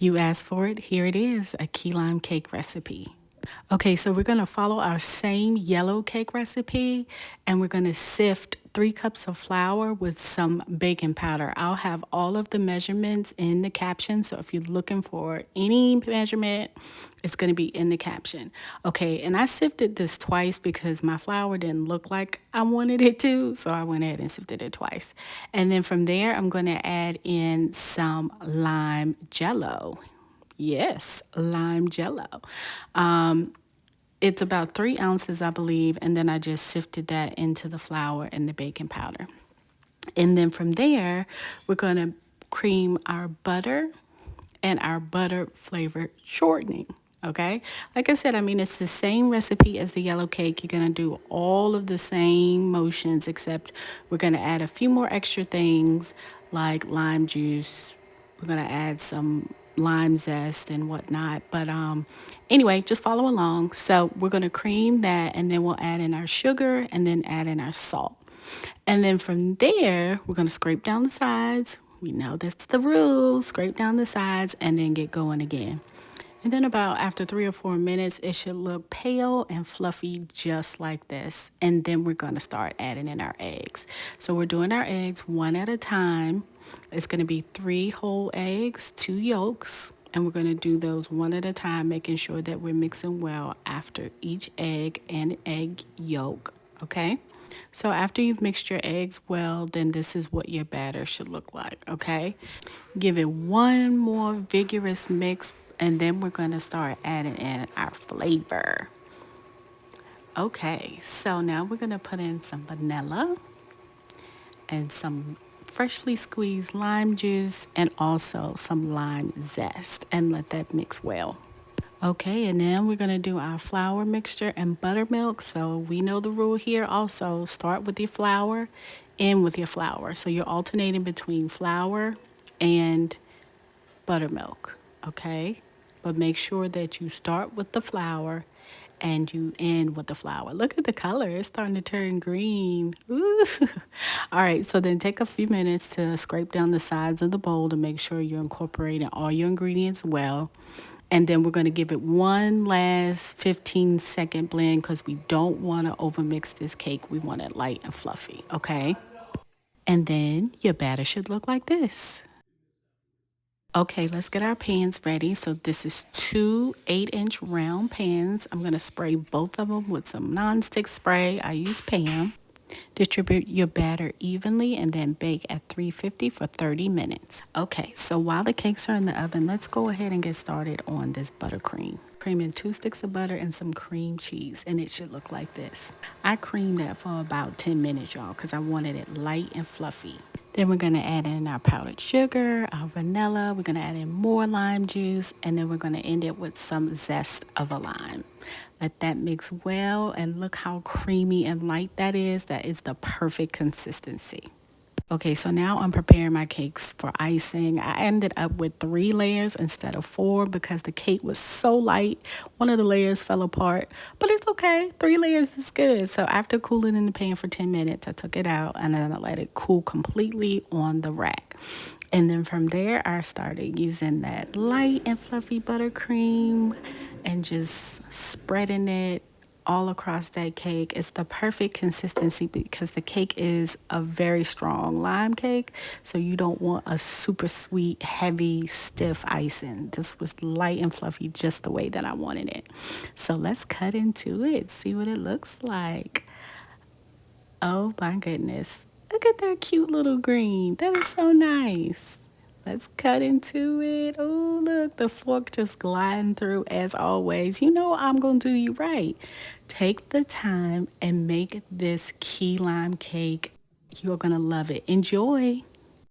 You asked for it, here it is, a key lime cake recipe. Okay, so we're gonna follow our same yellow cake recipe and we're gonna sift 3 cups of flour with some baking powder. I'll have all of the measurements in the caption, so if you're looking for any measurement, it's gonna be in the caption. Okay, and I sifted this twice because my flour didn't look like I wanted it to, so I went ahead and sifted it twice. And then from there, I'm gonna add in some lime jello. Yes, lime jello. It's about 3 ounces, I believe, and then I just sifted that into the flour and the baking powder. And then from there, we're going to cream our butter and our butter flavored shortening. Okay, like I said, I mean, it's the same recipe as the yellow cake. You're going to do all of the same motions, except we're going to add a few more extra things like lime juice. We're going to add some lime zest and whatnot. But anyway, just follow along. So we're going to cream that, and then we'll add in our sugar and then add in our salt. And then from there, we're going to scrape down the sides. We know that's the rule. Scrape down the sides and then get going again. And then about after 3 or 4 minutes, it should look pale and fluffy just like this. And then we're going to start adding in our eggs. So we're doing our eggs one at a time. It's going to be 3 whole eggs, 2 yolks. And we're going to do those one at a time, making sure that we're mixing well after each egg and egg yolk. Okay? So after you've mixed your eggs well, then this is what your batter should look like. Okay? Give it one more vigorous mix, and then we're going to start adding in our flavor. Okay, so now we're going to put in some vanilla and some freshly squeezed lime juice and also some lime zest, and let that mix well. Okay, and then we're going to do our flour mixture and buttermilk. So we know the rule here also. Start with your flour, end with your flour. So you're alternating between flour and buttermilk, okay? But make sure that you start with the flour and you end with the flour. Look at the color, it's starting to turn green. Ooh. All right, so then take a few minutes to scrape down the sides of the bowl to make sure you're incorporating all your ingredients well. And then we're going to give it one last 15-second blend because we don't want to overmix this cake. We want it light and fluffy, okay? And then your batter should look like this. Okay, let's get our pans ready. So this is 2 8-inch round pans. I'm going to spray both of them with some nonstick spray. I use Pam. Distribute your batter evenly and then bake at 350 for 30 minutes. Okay, so while the cakes are in the oven, let's go ahead and get started on this buttercream. Cream in 2 sticks of butter and some cream cheese, and it should look like this. I creamed that for about 10 minutes, y'all, because I wanted it light and fluffy. Then we're going to add in our powdered sugar, our vanilla. We're going to add in more lime juice, and then we're going to end it with some zest of a lime. Let that mix well, and look how creamy and light that is. That is the perfect consistency. Okay, so now I'm preparing my cakes for icing. I ended up with 3 layers instead of 4 because the cake was so light. One of the layers fell apart, but it's okay. 3 layers is good. So after cooling in the pan for 10 minutes, I took it out and then I let it cool completely on the rack. And then from there, I started using that light and fluffy buttercream and just spreading it all across that cake. It's the perfect consistency because the cake is a very strong lime cake, so you don't want a super sweet, heavy, stiff icing. This was light and fluffy just the way that I wanted it. So let's cut into it, see what it looks like. Oh my goodness, look at that cute little green. That is so nice. Let's cut into it. Oh, look, the fork just gliding through as always. You know I'm going to do you right. Take the time and make this key lime cake. You're going to love it. Enjoy.